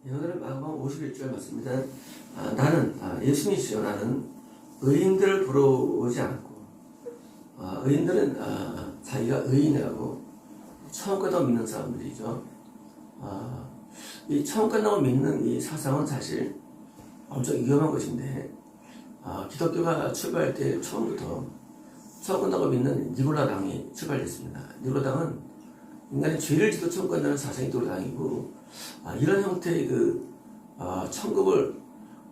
오늘은 마가복음 51절 맞습니다. 나는 예수님이시여 나는 의인들을 보러 오지 않았고 의인들은 자기가 의인이라고 처음 끝나고 믿는 사람들이죠. 이 처음 끝나고 믿는 이 사상은 사실 엄청 위험한 것인데 기독교가 출발할 때 처음부터 처음 끝나고 믿는 니고라당이 출발됐습니다. 니고라당은 인간의 죄를 지도 처음 끝나는 사상이 니고라당이고 이런 형태의 천국을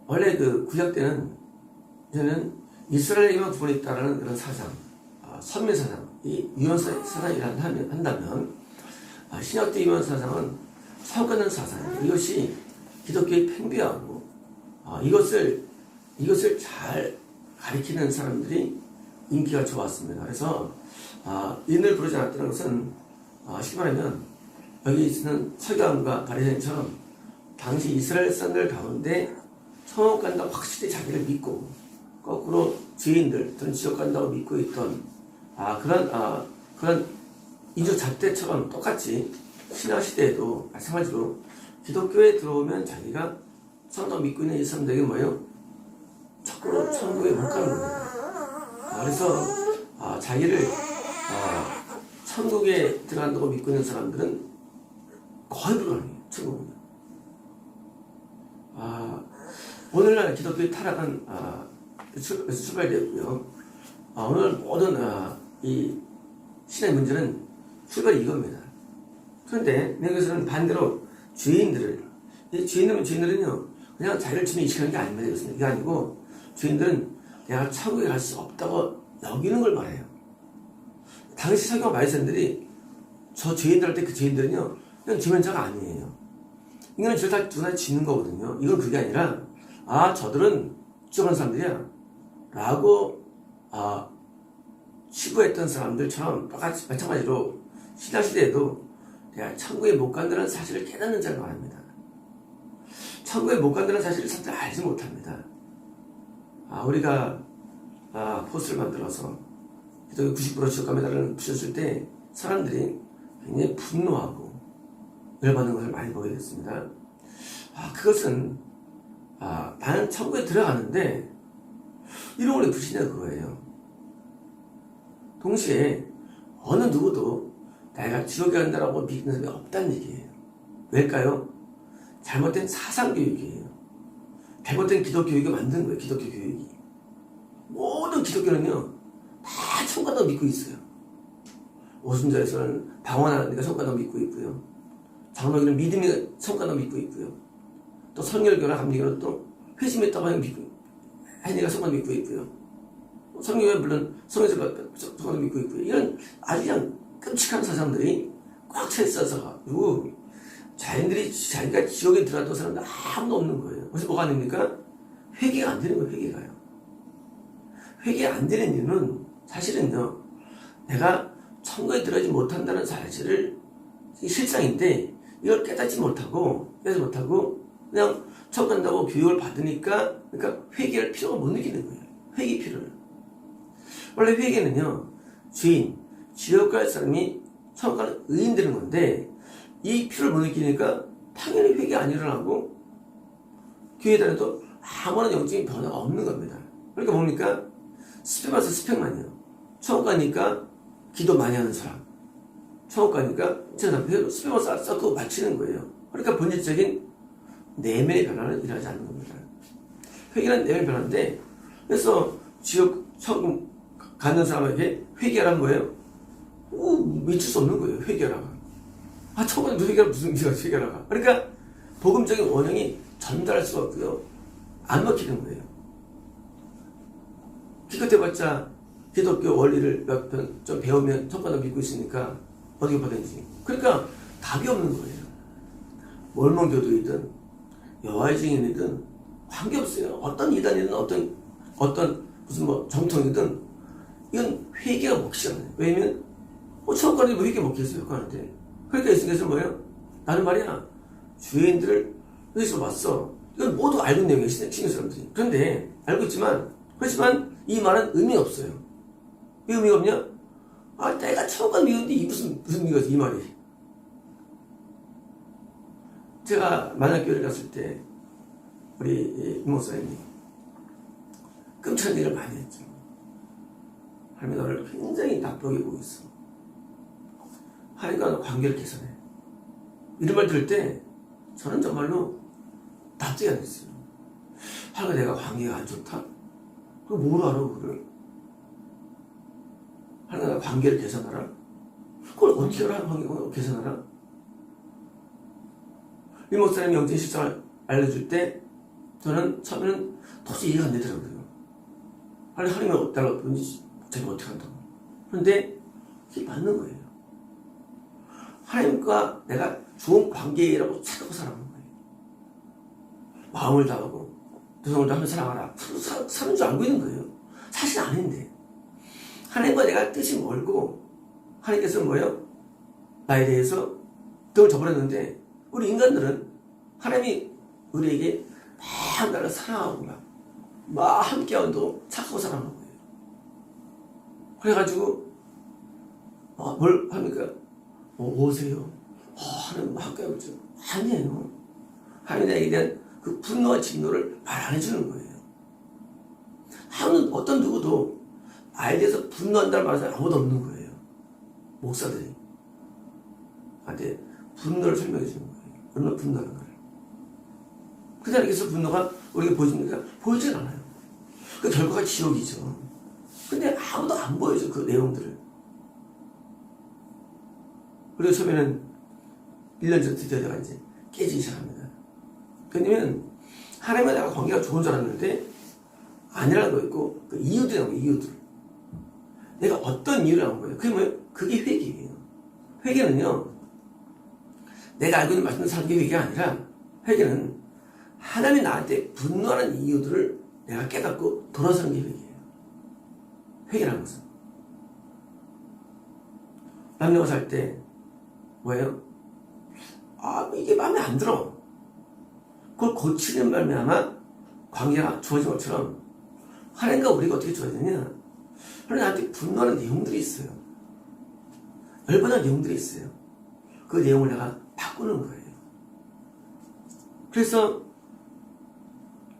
원래 구약 때는 이제는 이스라엘에게만 구분이 있다라는 그런 사상, 선민 사상, 이 유언 사상이라 한다면 신약 때 유언 사상은 처음 끝나는 사상. 이것이 기독교의 팽배하고 이것을 잘 가리키는 사람들이 인기가 좋았습니다. 그래서 인을 부르지 않았다는 것은 쉽게 말하면 여기 있는 서기관과 바리새인처럼 당시 이스라엘 사람들 가운데 천국 간다고 확실히 자기를 믿고 거꾸로 죄인들 또는 지옥 간다고 믿고 있던 그런 인조 잣대처럼 똑같이 신약 시대에도 마찬가지로 기독교에 들어오면 자기가 천국 믿고 있는 이 사람들에게 뭐예요? 자꾸로 천국에 못 가는 겁니다. 그래서 자기를 천국에 들어간다고 믿고 있는 사람들은 거의 불가능해요. 천국은. 오늘날 기독교의 타락은 출발되었고요. 오늘 모든 이 신의 문제는 출발이 이겁니다. 그런데 여기서는 반대로 죄인들은요 그냥 자기를 주님 인식하는 게 아닙니다. 이것은 이게 아니고 죄인들은 내가 천국에 갈 수 없다고 여기는 걸 말해요. 당시 서기관 바리새인들이 저 죄인들한테 그 죄인들은요 그냥 지면자가 아니에요. 이거는 저다 누가 짓는 거거든요. 이건 그게 아니라 저들은 지옥 가는 사람들이야 라고 치부했던 사람들처럼 똑같이 마찬가지로 신약 시대에도 내가 천국에 못 간다는 사실을 깨닫는 자를 말합니다. 천국에 못 간다는 사실을 사람들이 알지 못합니다. 우리가 포스를 만들어서 기독교 90% 지옥 갑니다를 붙였을 때 사람들이 굉장히 분노하고 열받는 것을 많이 보게 됐습니다. 그것은 나는 천국에 들어가는데 이런 걸 붙이냐 그거예요. 동시에 어느 누구도 내가 지옥에 간다라고 믿는 사람이 없다는 얘기예요. 왜일까요? 잘못된 사상교육이에요. 잘못된 기독교육이 만든 거예요. 기독교 교육이. 모든 기독교는요 다 천국 간다고 믿고 있어요. 오순절에서는 방언하는 가 천국 간다고 믿고 있고요. 장로교는 믿음이 천국 간다고 믿고 있고요. 또 성결교나 감리교는 또 회심했다고 믿고 하니까 천국 간다고 믿고 있고요. 성경에 물론 성경에서 천국 간다고 믿고 있고요. 이런 아주 그냥 끔찍한 사상들이 꽉 차 있어서 가지고 자기가 지옥에 들어갔던 사람들 아무도 없는 거예요. 그래서 뭐가 안 됩니까? 회개가 안 되는 거예요. 회개가 안 되는 이유는 사실은요 내가 천국에 들어가지 못한다는 사실을 실상인데 이걸 깨닫지 못하고 그냥 천국 간다고 교육을 받으니까 그러니까 회개할 필요가 못 느끼는 거예요. 회개 필요를. 원래 회개는요 죄인 지옥 갈 사람이 천국 가는 의인 되는 건데 이 필요를 못 느끼니까 당연히 회개 안 일어나고 교회에 다녀도 아무런 영적인 변화가 없는 겁니다. 그러니까 뭡니까? 스펙만서 스펙만이요. 천국 가니까 기도 많이 하는 사람, 천국 가니까 스펙만 쌓고 바치는 거예요. 그러니까 본질적인 내면의 변화는 일어나지 않는 겁니다. 회개는 내면의 변화인데 그래서 지옥 천국 가는 사람에게 회개하라는 거예요. 미칠 수 없는 거예요. 회개하라가. 천국에 무슨 회개하라가. 그러니까 복음적인 원형이 전달할 수가 없고요. 안 먹히는 거예요. 기껏해봤자 기독교 원리를 몇 편 좀 배우면 천국을 믿고 있으니까 어떻게 받든지. 그러니까 답이 없는 거예요. 몰몬교도이든 여호와의 증인이든 관계없어요. 어떤 이단이든 어떤 무슨 정통이든 이건 회개가 먹히지 않아요. 왜냐면 천국 가는데 뭐 회개 먹히겠어요? 가는데. 그러니까 예수님께서 뭐예요? 나는 말이야 죄인들을 여기서 봤어. 이건 모두 알고 있는 내용이에요. 신의 사람들이. 그런데 알고 있지만 그렇지만 이 말은 의미가 없어요. 왜 의미가 없냐? 내가 천국 가는 이유인데 무슨 의미가 있어 이 말이. 제가 만학교를 갔을 때 우리 이목사님이 끔찍한 일을 많이 했죠. 하나님 너를 굉장히 나쁘게 보고 있어. 하나님과 너 관계를 개선해. 이런 말 들을 때 저는 정말로 납득이 안 됐어요. 하나님과 내가 관계가 안 좋다? 그걸 뭘 알아 그걸? 하나님과 관계를 개선하라? 그걸 어떻게 하라 관계를 개선하라? 이 목사님이 영적인 실상을 알려줄 때 저는 처음에는 도저히 이해가 안 되더라고요. 하나님이 나를 어떤지 제가 어떻게 한다고. 그런데 그게 맞는 거예요. 하나님과 내가 좋은 관계라고 착각하고 살아가는 거예요. 마음을 다하고 두성을 다하며 사랑하라. 사는 줄 알고 있는 거예요. 사실 아닌데. 하나님과 내가 뜻이 멀고 하나님께서 뭐예요? 나에 대해서 등을 접어렸는데 우리 인간들은 하나님이 우리에게 막 나를 사랑하고 막 함께하고 착하고 살아가는 거예요. 그래가지고 뭘 합니까? 오세요. 하나님 함께하고 있죠. 아니에요. 하나님 나에게 대한 그 분노와 진노를 말 안 해주는 거예요. 어떤 누구도 나에 대해서 분노한다는 말은 아무도 없는 거예요. 목사들이 나한테 분노를 설명해 주는 거예요. 얼마나 분노하는 거예요. 그 자리에서 분노가 우리에게 보여집니까? 보이질 않아요. 그 결과가 지옥이죠. 근데 아무도 안 보여줘 그 내용들을. 그리고 처음에는 1년 전 드디어 내가 이제 깨지기 시작합니다. 왜냐면 하나님과 내가 관계가 좋은 줄 알았는데 아니라는 거 있고 그 이유들이 나오고 이유들. 내가 어떤 이유를 나온 거예요. 그게 뭐예요? 그게 회개예요. 회개는요. 내가 알고 있는 말씀을 사는 게 회개가 아니라 회개는 하나님이 나한테 분노하는 이유들을 내가 깨닫고 돌아서는 게 회개예요. 회개라는 것은 남녀가 살 때 뭐예요? 이게 마음에 안 들어. 그걸 고치는 말미암아 관계가 좋아진 것처럼 하나님과 우리가 어떻게 좋아지느냐? 하나님 나한테 분노하는 내용들이 있어요. 열받는 내용들이 있어요. 그 내용을 내가 바꾸는 거예요. 그래서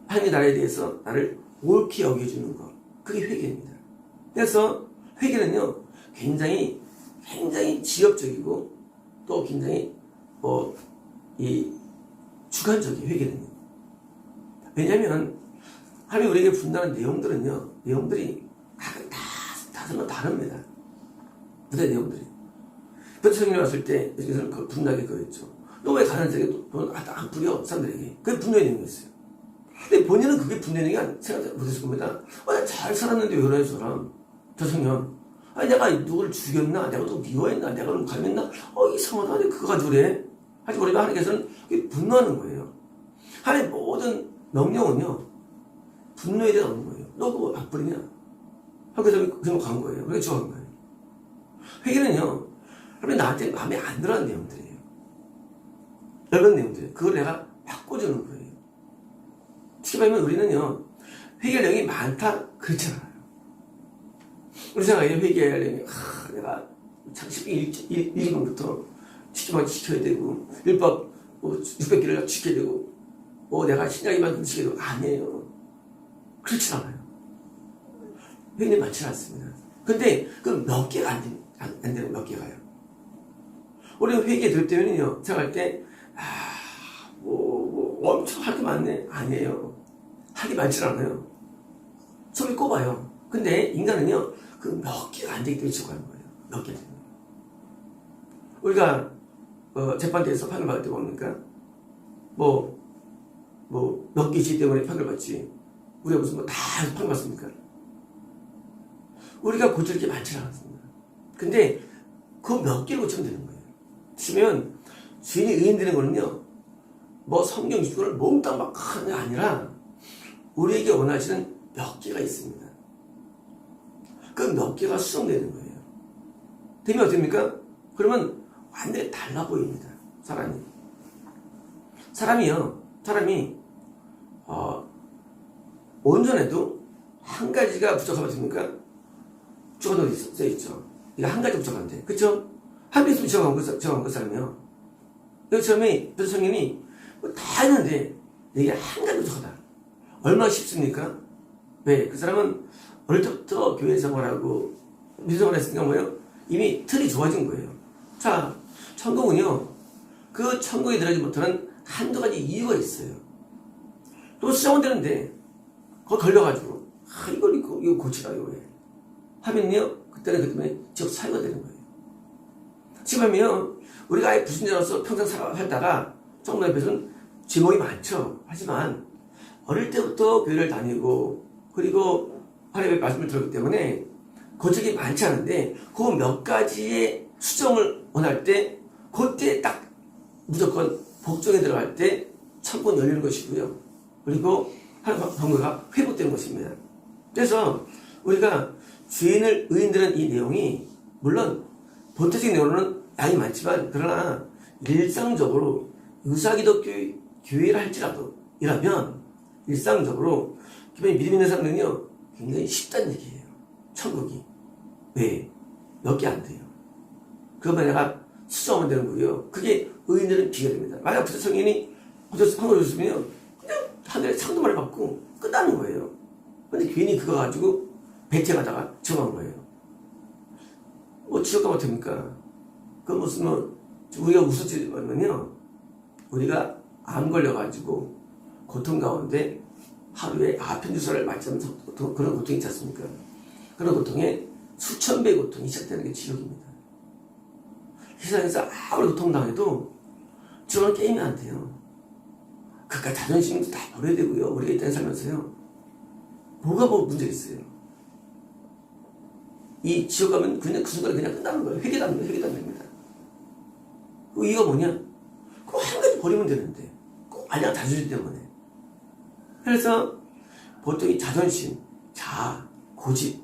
하나님의 나라에 대해서 나를 옳게 여겨주는 것, 그게 회개입니다. 그래서 회개는요 굉장히 지엽적이고 또 굉장히 주관적이에요. 회개는요. 왜냐하면 하나님이 우리에게 분다는 내용들이 다 다릅니다. 그때 내용들이. 베드성경에 왔을 때 예수께서는 그 분노하게 그랬죠. 너 왜 가난한 자에게 돈 안 뿌려? 사람들에게. 그게 분노의 내용이었어요. 근데 본인은 그게 분노의 내용이 생각 못했을 겁니다. 나 잘 살았는데 왜 그래 사람? 저 청년. 내가 누구를 죽였나? 내가 누구 미워했나? 내가 누구 갈렸나? 이상하다. 그거 가지고 그래. 하지만 우리가 하나님께서는 그게 분노하는 거예요. 하나님 모든 명령은요 분노에 대해 없는 거예요. 너 그거 안 뿌리냐? 그래서 그냥 간 거예요. 그렇게 좋아한 거예요. 회개는요 하나님 나한테 마음에 안 들어하는 내용들이에요. 넓은 내용들이에요. 그걸 내가 바꿔주는 거예요. 특히 말하면 우리는요 회개 내용이 많다 그렇지 않아요. 우리 생각에 회개할 내용이 내가 창세기 1권부터 지키만 지켜야 되고 율법 600개를 지켜야 되고 내가 신약이만큼 지켜야 되고 아니에요. 그렇지 않아요. 회개는 많지 않습니다. 근데 그 몇 개가 안 되는 몇 개가요. 우리가 회개 들 때면요 생각할 때 엄청 할 게 많네. 아니에요. 할 게 많지 않아요. 손이 꼽아요. 근데 인간은요 그 몇 개가 안 되기 때문에 지고하는 거예요. 몇 개. 우리가 재판대에서 판결 받을 때 뭡니까? 몇 개지 때문에 판결 받지. 우리가 무슨 다 판결 받습니까? 우리가 고칠 게 많지 않습니다. 근데 그 몇 개를 고치면 되는 거예요. 치면 주인이 의인 되는 거는요 성경 20권을 몽땅 막 하는 게 아니라 우리에게 원하시는 몇 개가 있습니다. 그 몇 개가 수정되는 거예요. 되면 어떻습니까? 그러면 완전히 달라 보입니다. 사람이 온전해도 한 가지가 부족하면 어떻습니까? 부족한 것이 써있죠. 이거 한 가지 부족한데 그쵸? 한 개 있으면 부족한 것 사람이요. 여기 처음에 베드성경이 다 했는데 이게 한 가지 부족하다. 얼마나 쉽습니까? 왜? 그 사람은 어릴 때부터 교회 생활하고 미생활 했으니까 뭐예요? 이미 틀이 좋아진 거예요. 자, 천국은요, 그 천국에 들어가지 못하는 한두 가지 이유가 있어요. 또 수정은 되는데, 그거 걸려가지고, 이거 고치라, 이거 왜. 하면요, 그때는 그 때문에 지옥 사유가 되는 거예요. 지금 하면, 우리가 아예 불신자로서 평생 살다가, 정말 앞에서는 제목이 많죠. 하지만, 어릴 때부터 교회를 다니고, 그리고 하나님의 말씀을 들었기 때문에, 고책이 많지 않은데, 그 몇 가지의 수정을 원할 때, 그때 딱 무조건 복종에 들어갈 때, 천국은 열리는 것이고요. 그리고 하나님의 방법가 회복되는 것입니다. 그래서 우리가 의인들은 이 내용이, 물론 본토적인 내용으로는 양이 많지만, 그러나 일상적으로 유사기독 교회를 할지라도 이라면 일상적으로 기본이 믿음 있는 사람들은요 굉장히 쉽다는 얘기예요. 천국이 왜? 몇 개 안 돼요. 그것만 내가 수정하면 되는 거고요. 그게 의인들은 비결입니다. 만약 부자 성인이 한국에 줬으면요 그냥 하늘에 상도만을 받고 끝나는 거예요. 근데 괜히 그거 가지고 배팅하다가 정한 거예요. 뭐 지옥 가면 됩니까? 그 무슨 우리가 웃었지만요, 우리가 암 걸려가지고 고통 가운데 하루에 아편주사를 맞으면 그런 고통이 있지 않습니까? 그런 고통에 수천 배의 고통이 시작되는 게 지옥입니다. 세상에서 아무리 고통당해도 지옥은 게임이 안 돼요. 그러니까 자존심도 다 버려야 되고요. 우리가 이 땅에 살면서요, 뭐가 문제가 있어요? 이 지옥 가면 그냥 그 순간에 그냥 끝나는 거예요. 회개답니다. 그 이유가 뭐냐? 그거 한 가지 버리면 되는데, 꼭 알량 자존심 때문에. 그래서 보통 이 자존심, 자아, 고집,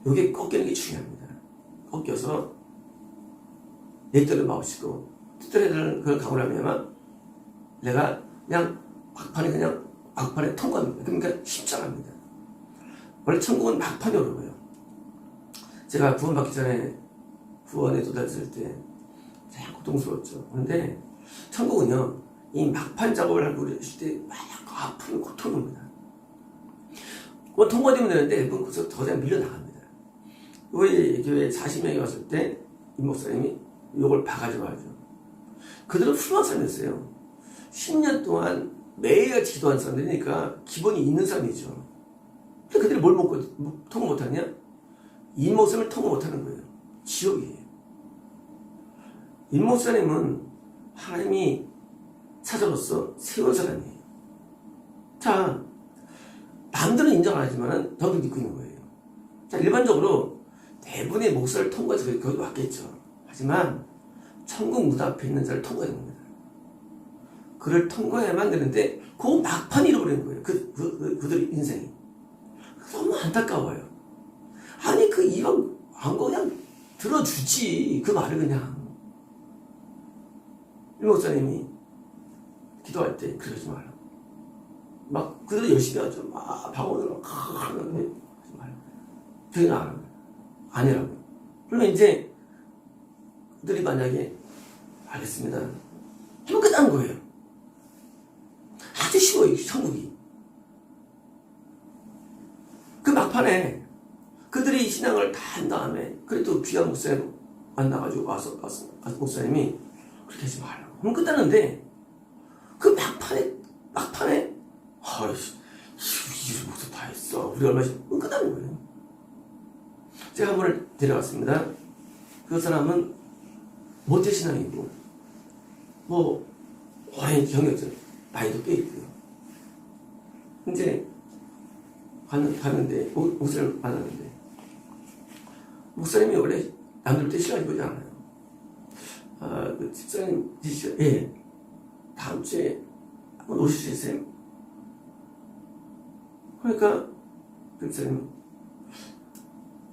요게 꺾이는 게 중요합니다. 꺾여서 내 뜻을 마시고 뜻대로 해달라는 그런 각오를 하면 내가 그냥 막판에 통과합니다. 그러니까 십자가입니다. 원래 천국은 막판이 어려워요. 제가 구원받기 전에 구원에 도달했을 때 참 고통스러웠죠. 그런데 천국은요, 이 막판 작업을 하고 있을 때 막 아픈 고통입니다. 그건 통과되면 되는데 그건 거기서 더 이상 밀려나갑니다. 우리 교회에 40명이 왔을 때 이 목사님이 욕을 바가지고 하죠. 그들은 훌륭한 사람이었어요. 10년 동안 매일같이 기도한 사람들이니까 기본이 있는 사람이죠. 근데 그들이 뭘 통과 못하느냐? 이 목사님을 통과 못하는 거예요. 지옥이에요. 이 목사님은 하나님이 사자로서 세운 사람이에요. 자, 남들은 인정 안 하지만 저도 믿고 있는 거예요. 자, 일반적으로 대부분의 목사를 통과해서 거기 왔겠죠. 하지만 천국 문 앞에 있는 자를 통과해야 됩니다. 그를 통과해야만 되는데 그 막판이 잃어버리는 거예요. 그들의 인생이. 너무 안타까워요. 아니 그 이왕 안 거 그냥 들어주지, 그 말을 그냥. 이 목사님이 기도할 때 그러지 말라고. 막 그들이 열심히 하죠. 막 방언으로 하는데 하지 말라고. 저희는 안 합니다. 아니라고. 그러면 이제 그들이 만약에 알겠습니다 하면 끝난 거예요. 아주 쉬워요, 천국이. 그 막판에 그들이 신앙을 다 한 다음에 그래도 귀한 목사님 만나가지고 와서 목사님이 그렇게 하지 말라고 하면 끝나는데, 그 막판에 아이씨 이 목사 다 했어, 우리 얼마 전에 끝나는 거예요. 제가 한 번을 데려갔습니다. 그 사람은 모태신앙이고 뭐 오랜 경력자, 나이도 꽤 있고요. 이제 갔는데 목사님을 만났는데, 목사님이 원래 남들 때 시간이 보지 않아요. 그 집사님 계시죠? 예. 다음 주에 한번 오실 수 있어요? 그러니까 그 집사님,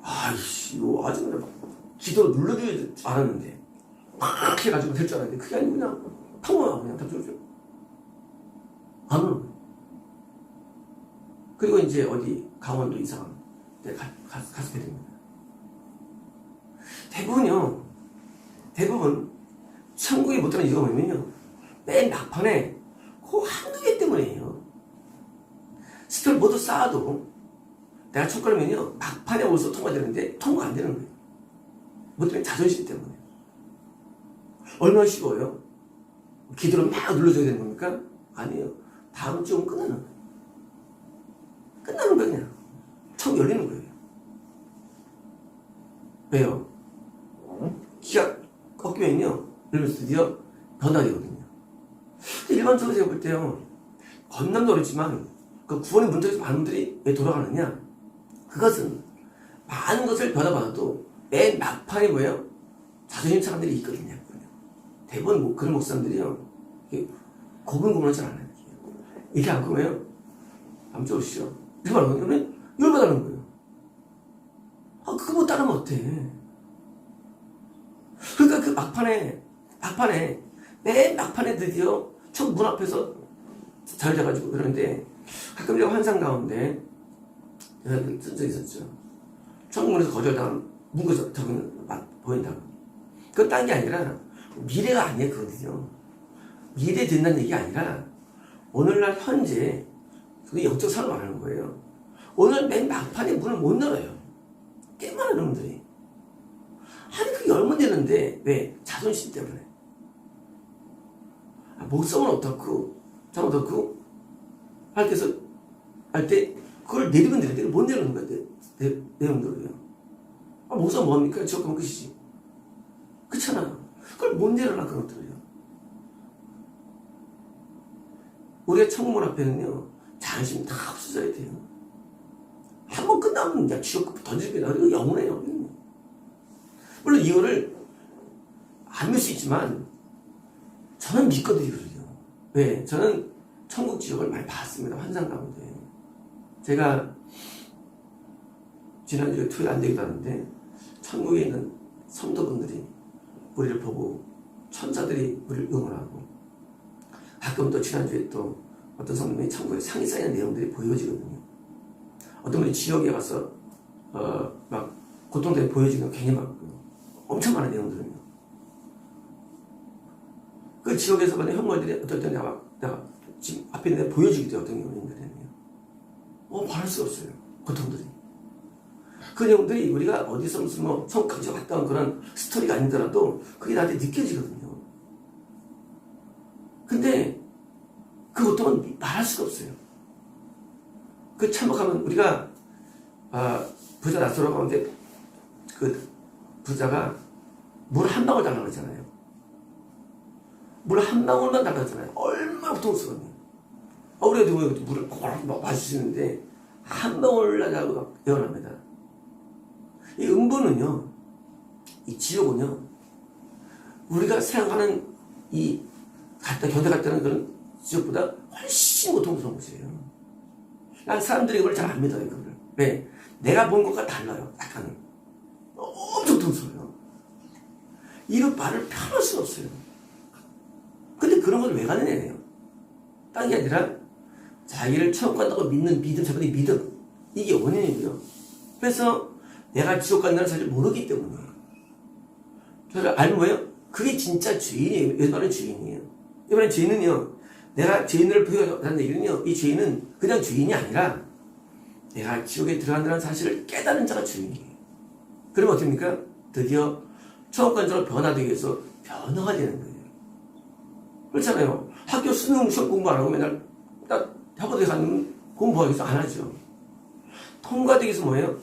아이씨 이거 아직 기도로 눌러줘야 알았는데 막 해가지고 될 줄 알았는데 그게 아니고 그냥 평범하고 그냥 답변해줘. 안 오는 거예요. 그리고 이제 어디 강원도 이상 때 가서 뵙습니다. 대부분 천국에 못 가는 이유가 뭐냐면요, 맨 막판에 그걸 모두 쌓아도 내가 촉구하면요 막판에 올서 통과되는데 통과 안 되는 거예요. 뭐 때문에? 자존심 때문에. 얼마나 쉬워요? 기도를 막 눌러줘야 되는 겁니까? 아니에요. 다음 주면 끝나는 거예요. 끝나는 거예요. 그냥 청 열리는 거예요. 왜요? 기가 꺾이면요 이러면서 드디어 변화되거든요. 일반적으로 제가 볼 때요 건남도 어렵지만 그 구원의 문제에서 많은 분들이 왜 돌아가느냐, 그것은 많은 것을 변화받아도 맨 막판에 뭐예요? 자존심 사람들이 있거든요. 대부분 그런 목사님들이요 고분고분을 잘 안 해요. 이렇게 안 그러면 아무튼 오시죠. 이렇게 말하면 열받아는 거예요. 아 그거 뭐 따르면 어때? 그러니까 그 막판에 맨 막판에 드디어 청 문 앞에서 잘 돼가지고 그러는데 가끔 제가 환상 가운데 제가 쓴 적이 있었죠. 청문에서 거절당한 문구에서 적은 보인다고. 그건 딴 게 아니라 미래가 아니에요. 그거든요. 미래에 된다는 얘기가 아니라 오늘날 현재 그게 영적 산을 말하는 거예요. 오늘 맨 막판에 문을 못 열어요. 꽤 많은 놈들이. 아니 그게 열면 되는데 왜? 자존심 때문에. 목성은 어떻고 참 어떻고 할 때 그걸 내리면 되는데 못 내리는 거야. 내용들을요. 목성 뭐합니까? 지옥 가면 끝이지. 그렇잖아. 그걸 못 내려놔 그런 것들을요. 우리가 천국문 앞에는요 자존심 다 없어져야 돼요. 한번 끝나면 그냥 지옥 던집니다. 그리고 영원해요. 물론 이거를 안 믿을 수 있지만 저는 믿거든요. 왜? 저는 천국 지옥을 많이 봤습니다. 환상 가운데. 제가 지난주에 토요일 안 되기도 하는데 천국에 있는 성도분들이 우리를 보고 천사들이 우리를 응원하고 가끔 또 지난주에 또 어떤 성도님이 천국에 상이 쌓이는 내용들이 보여지거든요. 어떤 분이 지옥에 가서 막 고통들이 보여지는 거 굉장히 많고요. 엄청 많은 내용들은요. 그 지옥에서 만약 형벌들이 어떨 때 내가 지금 앞에 있는 데 보여주기도 해요. 어떤 경우인들은요. 말할 수가 없어요. 고통들이. 그 내용들이 우리가 어디서 무슨 뭐 성까지 갔다 온 그런 스토리가 아니더라도 그게 나한테 느껴지거든요. 근데 그 고통은 말할 수가 없어요. 그 참혹하면 우리가 부자 낯설어 가운데 그 부자가 물 한 방울 달라고 했잖아요. 물 한 방울만 달라고 했잖아요. 얼마나 고통스러워요. 우리가 물을 막 마실 수 있는데 한 방울 달라고 예언합니다. 이 음부는요, 이 지옥은요, 우리가 생각하는 이 견뎌갔다는 그런 지옥보다 훨씬 고통스러운 곳이에요. 난 사람들이 이걸 잘 안 믿어요, 그거를. 왜? 내가 본 것과 달라요, 약간은. 엄청 고통스러워요. 이런 말을 표현할 수가 없어요. 근데 그런 걸 왜 가느냐예요. 딴 게 아니라 자기를 천국 간다고 믿는 믿음, 저번에 믿음. 이게 원인이고요. 그래서 내가 지옥 간다는 사실을 모르기 때문에. 그래서 알면 뭐예요? 그게 진짜 죄인이에요. 이번엔 죄인이에요. 이번엔 죄인은요, 내가 죄인을 부여한다는 얘기는요, 이 죄인은 그냥 죄인이 아니라 내가 지옥에 들어간다는 사실을 깨달은 자가 죄인이에요. 그러면 어떻습니까? 드디어 천국 간 자로 변화되기 위해서 변화가 되는 거예요. 그렇잖아요. 학교 수능 시험 공부 안 하고 맨날 학원에 가면 공부하기 위해서 안 하죠. 통과되기 위해서 뭐예요?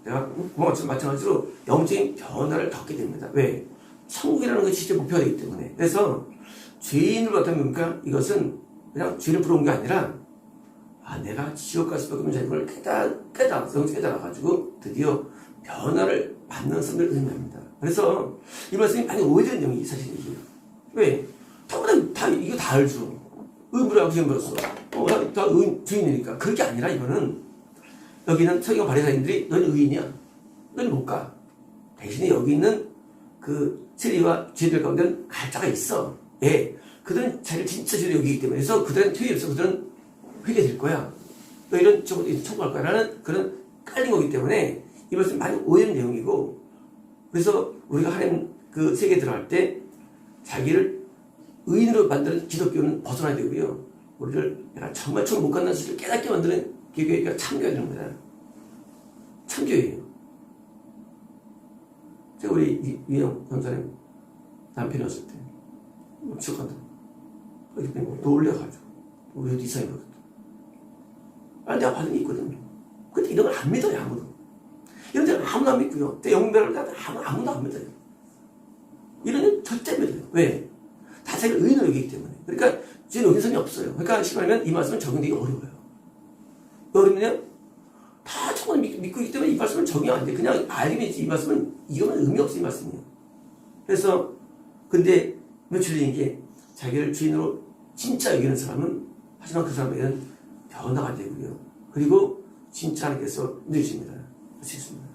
내가 마찬가지로 영적인 변화를 겪게 됩니다. 왜? 천국이라는 것이 진짜 목표가 되기 때문에. 그래서 죄인으로 어떤 겁니까? 이것은 그냥 죄를 부러운 게 아니라 내가 지옥 갈 수밖에 없는 자격을 깨달아가지고 드디어 변화를 받는 사람을 의미합니다. 그래서 이 말씀이 많이 오해되는 내용이 사실이에요. 왜? 이거 다 알죠. 의무라고 지금 벌었어. 다 주인이니까. 그게 아니라 이거는 여기는 서기관 바리사인들이 너는 의인이야. 너는 못 가. 대신에 여기 있는 그 세리와 죄들 가운데는 갈 자가 있어. 예. 그들은 자기를 진짜 죄를 여기기 때문에. 그래서 그들은 퇴위에 없어. 그들은 회개될 거야. 너희는 청구할 거야. 라는 그런 깔린 거기 때문에 이 말씀 많이 오해된 내용이고, 그래서 우리가 하나님 그 세계에 들어갈 때 자기를 의인으로 만드는 기독교는 벗어나야 되고요. 우리를 내가 정말 천국 못 간다는 사실을 깨닫게 만드는 교회가 참교회가 되는 거잖아요. 참교회예요. 제가 우리 이영 권사님 남편이었을 때 축하한다. 어디 놀려가지고 우리 이사님 거든. 아, 내가 받은 게 있거든요. 근데 이런 걸 안 믿어요, 아무도. 이런 데는 아무도 안 믿고요. 때 영별을 아무도 안 믿어요. 이런 데는 절대 믿어요. 왜? 다 자기가 의인으로 여기기 때문에. 그러니까 지금 의인성이 없어요. 그러니까 심하면 이 말씀은 적용되기 어려워요. 어렵냐? 다 저건 믿고 있기 때문에 이 말씀은 적용 안 돼. 그냥 알기만 있지. 이 말씀은 이거는 의미 없어, 이 말씀이에요. 그래서 근데 며칠 뒤인 게 자기를 주인으로 진짜 여기는 사람은 하지만 그 사람에게는 변화가 되고요. 그리고 진짜 하나님께서 누리십니다. 그렇습니다.